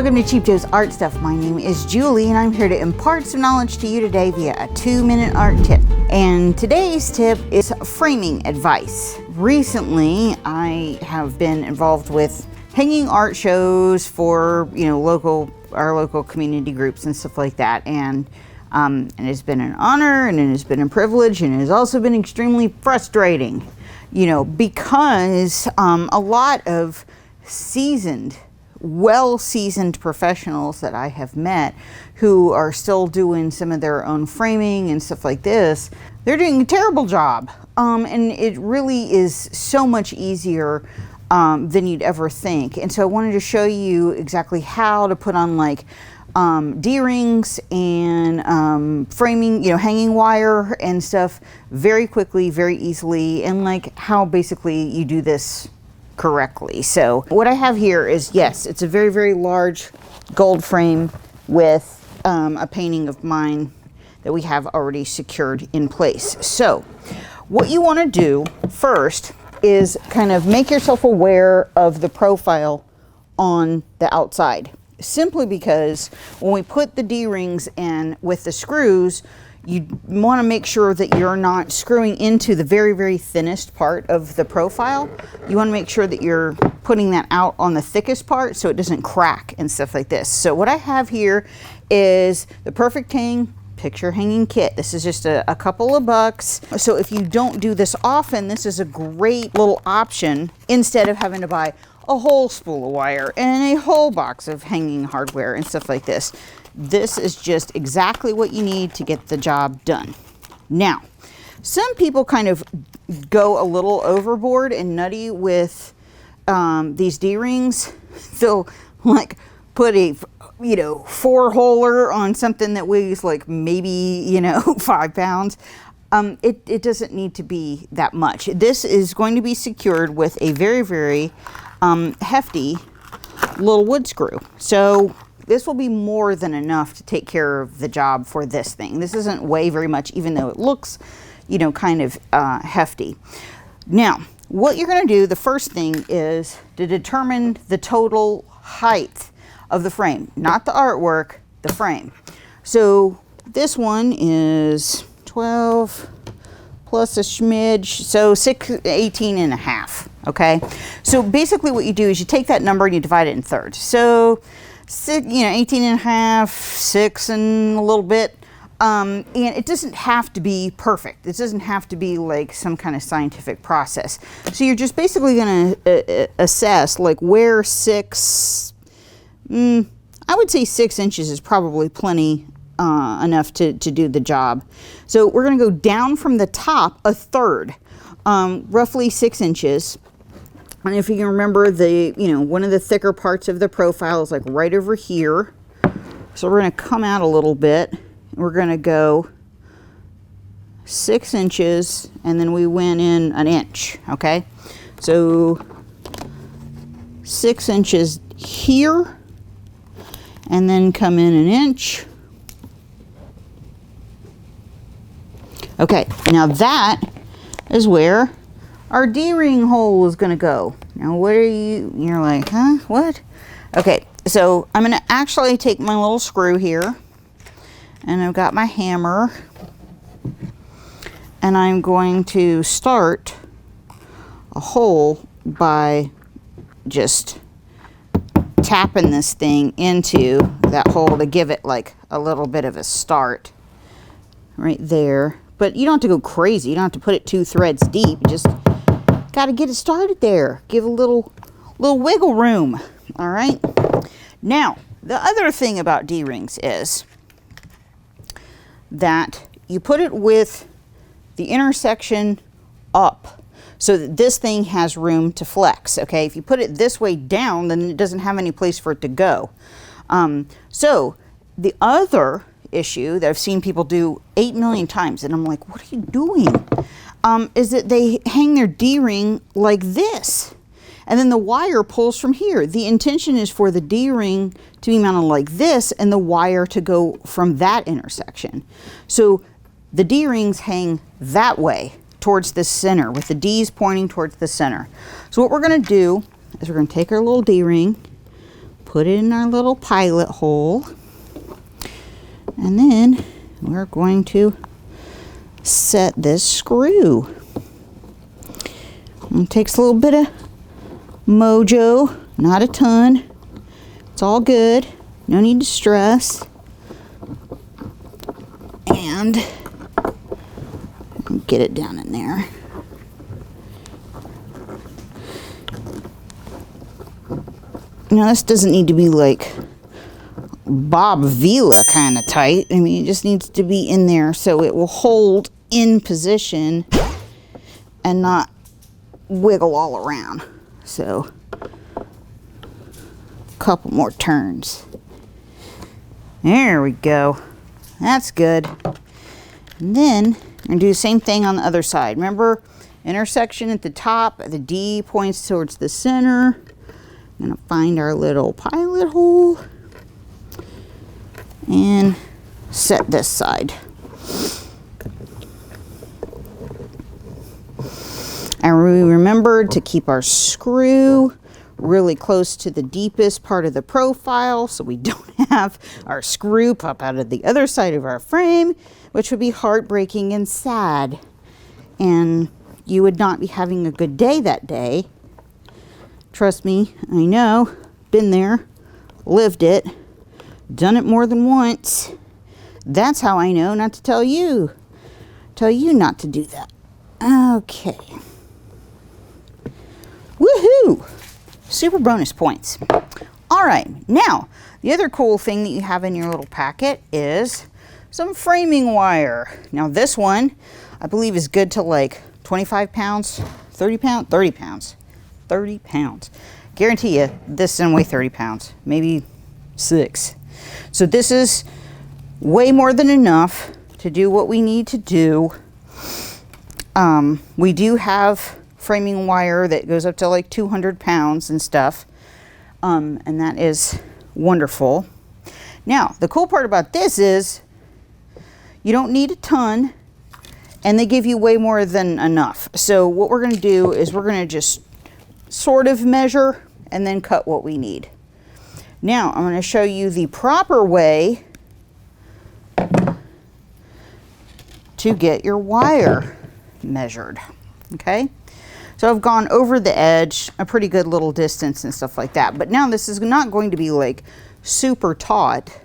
Welcome to Cheap Joe's Art Stuff. My name is Julie and I'm here to impart some knowledge to you today via a 2-minute art tip. And today's tip is framing advice. Recently, I have been involved with hanging art shows for, our local community groups and stuff like that. And it has been an honor and it has been a privilege and it has also been extremely frustrating, because a lot of well-seasoned professionals that I have met who are still doing some of their own framing and stuff like this, they're doing a terrible job. And it really is so much easier than you'd ever think. And so I wanted to show you exactly how to put on D-rings and framing, hanging wire and stuff very quickly, very easily, and how basically you do this correctly. So what I have here is, yes, it's a very, very large gold frame with a painting of mine that we have already secured in place. So what you want to do first is kind of make yourself aware of the profile on the outside, simply because when we put the D-rings in with the screws, you want to make sure that you're not screwing into the very, very thinnest part of the profile. You want to make sure that you're putting that out on the thickest part so it doesn't crack and stuff like this. So what I have here is the Perfect Hang picture hanging kit. This is just a couple of bucks. So if you don't do this often, this is a great little option instead of having to buy a whole spool of wire and a whole box of hanging hardware and stuff like this. This is just exactly what you need to get the job done. Now, some people kind of go a little overboard and nutty with these D-rings. They'll put a 4-holer on something that weighs maybe 5 pounds. It doesn't need to be that much. This is going to be secured with a very, very hefty little wood screw. So this will be more than enough to take care of the job for this thing. This doesn't weigh very much, even though it looks, kind of hefty. Now, what you're going to do, the first thing is to determine the total height of the frame, not the artwork, the frame. So this one is 12 plus a smidge, so 18 and a half, okay? So basically what you do is you take that number and you divide it in thirds. So 18 and a half, 6 and a little bit. And it doesn't have to be perfect. It doesn't have to be some kind of scientific process. So you're just basically going to assess where 6, I would say 6 inches is probably plenty enough to do the job. So we're going to go down from the top a third, roughly 6 inches. And if you can remember, one of the thicker parts of the profile is right over here. So we're going to come out a little bit. We're going to go 6 inches, and then we went in an inch, okay? So 6 inches here, and then come in an inch. Okay, now that is where our D-ring hole is going to go. Now you're like, huh, what? Okay, so I'm going to actually take my little screw here, and I've got my hammer, and I'm going to start a hole by just tapping this thing into that hole to give it a little bit of a start right there. But you don't have to go crazy. You don't have to put it 2 threads deep. You just got to get it started there. Give a little wiggle room. All right. Now, the other thing about D-rings is that you put it with the intersection up so that this thing has room to flex. Okay. If you put it this way down, then it doesn't have any place for it to go. So the other issue that I've seen people do 8 million times, and I'm like, what are you doing? Is that they hang their D-ring like this, and then the wire pulls from here. The intention is for the D-ring to be mounted like this and the wire to go from that intersection. So the D-rings hang that way towards the center, with the D's pointing towards the center. So what we're going to do is we're going to take our little D-ring, put it in our little pilot hole. And then we're going to set this screw. It takes a little bit of mojo, not a ton. It's all good. No need to stress. And get it down in there. Now this doesn't need to be like Bob Vila kind of tight. I mean, it just needs to be in there so it will hold in position and not wiggle all around. So, a couple more turns. There we go. That's good. And then I'm going to do the same thing on the other side. Remember, intersection at the top, the D points towards the center. I'm going to find our little pilot hole and set this side. And we remembered to keep our screw really close to the deepest part of the profile so we don't have our screw pop out of the other side of our frame, which would be heartbreaking and sad. And you would not be having a good day that day. Trust me, I know, been there, lived it, done it more than once. That's how I know not to tell you not to do that. Okay. Woohoo! Super bonus points. All right, now, the other cool thing that you have in your little packet is some framing wire. Now this one, I believe is good to like 25 pounds, 30 pounds, 30 pounds. 30 pounds. Guarantee you this doesn't weigh 30 pounds, maybe 6. So this is way more than enough to do what we need to do. We do have framing wire that goes up to like 200 pounds and stuff. And that is wonderful. Now, the cool part about this is you don't need a ton and they give you way more than enough. So what we're going to do is we're going to just sort of measure and then cut what we need. Now I'm going to show you the proper way to get your wire measured. Okay, so I've gone over the edge a pretty good little distance and stuff like that, but now this is not going to be like super taut.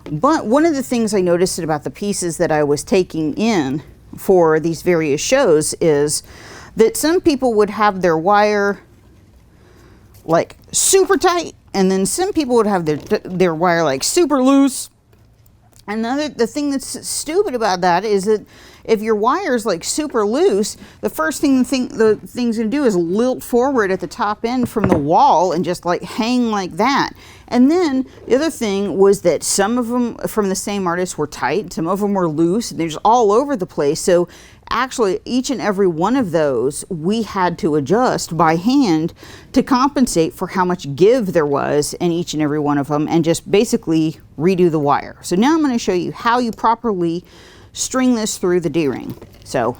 But one of the things I noticed about the pieces that I was taking in for these various shows is that some people would have their wire like super tight, and then some people would have their wire like super loose. And the thing that's stupid about that is that if your wire is like super loose, the first thing the thing's gonna do is lilt forward at the top end from the wall and just like hang like that. And then the other thing was that some of them from the same artist were tight, some of them were loose, and they're just all over the place. So actually each and every one of those we had to adjust by hand to compensate for how much give there was in each and every one of them, and just basically redo the wire. So now I'm going to show you how you properly string this through the D-ring. So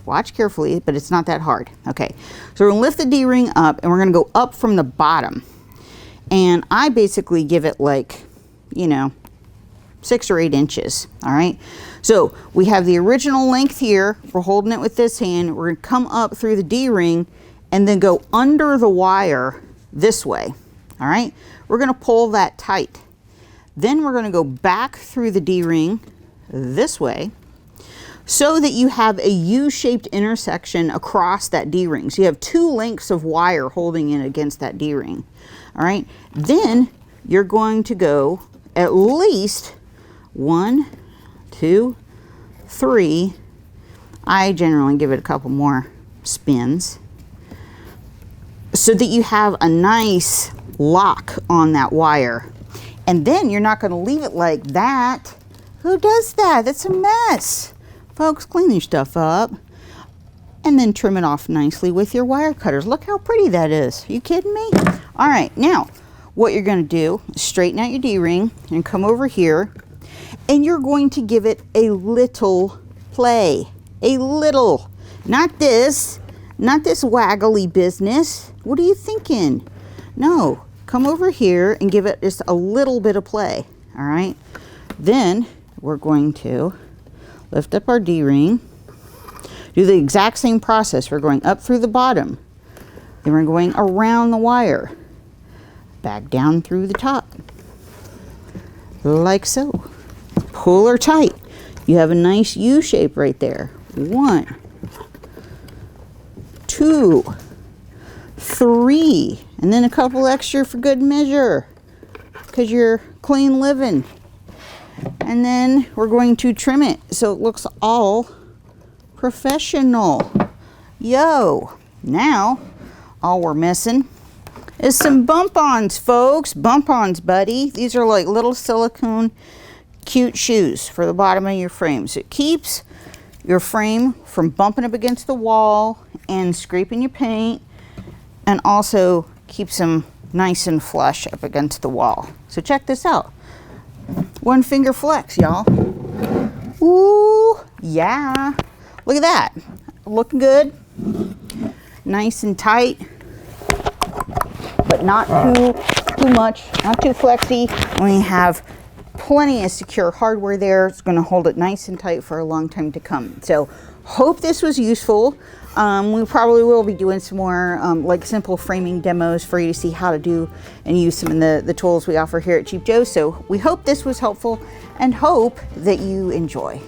watch carefully, but it's not that hard. Okay, so we're going to lift the D-ring up and we're going to go up from the bottom, and I basically give it like, you know, 6 or 8 inches. All right, so we have the original length here. We're holding it with this hand. We're gonna come up through the D-ring and then go under the wire this way. All right, we're gonna pull that tight. Then we're gonna go back through the D-ring this way so that you have a U-shaped intersection across that D-ring. So you have 2 lengths of wire holding it against that D-ring. All right, then you're going to go at least 1, 2, 3. I generally give it a couple more spins so that you have a nice lock on that wire. And then you're not going to leave it like that. Who does that? That's a mess. Folks, clean your stuff up and then trim it off nicely with your wire cutters. Look how pretty that is. Are you kidding me? All right, now what you're going to do is straighten out your D-ring and come over here, and you're going to give it a little play. A little. Not this waggly business. What are you thinking? No, come over here and give it just a little bit of play, all right? Then we're going to lift up our D-ring, do the exact same process. We're going up through the bottom, then we're going around the wire, back down through the top, like so. Pull her tight. You have a nice U shape right there. 1, 2, 3, and then a couple extra for good measure because you're clean living. And then we're going to trim it so it looks all professional. Yo, now all we're missing is some bump-ons, folks. Bump-ons, buddy. These are like little silicone cute shoes for the bottom of your frame. So it keeps your frame from bumping up against the wall and scraping your paint, and also keeps them nice and flush up against the wall. So check this out. One finger flex, y'all. Ooh, yeah. Look at that. Looking good. Nice and tight, but not too much, not too flexy. We have plenty of secure hardware there. It's going to hold it nice and tight for a long time to come. So hope this was useful. We probably will be doing some more like simple framing demos for you to see how to do and use some of the tools we offer here at Cheap Joe's. So we hope this was helpful and hope that you enjoy.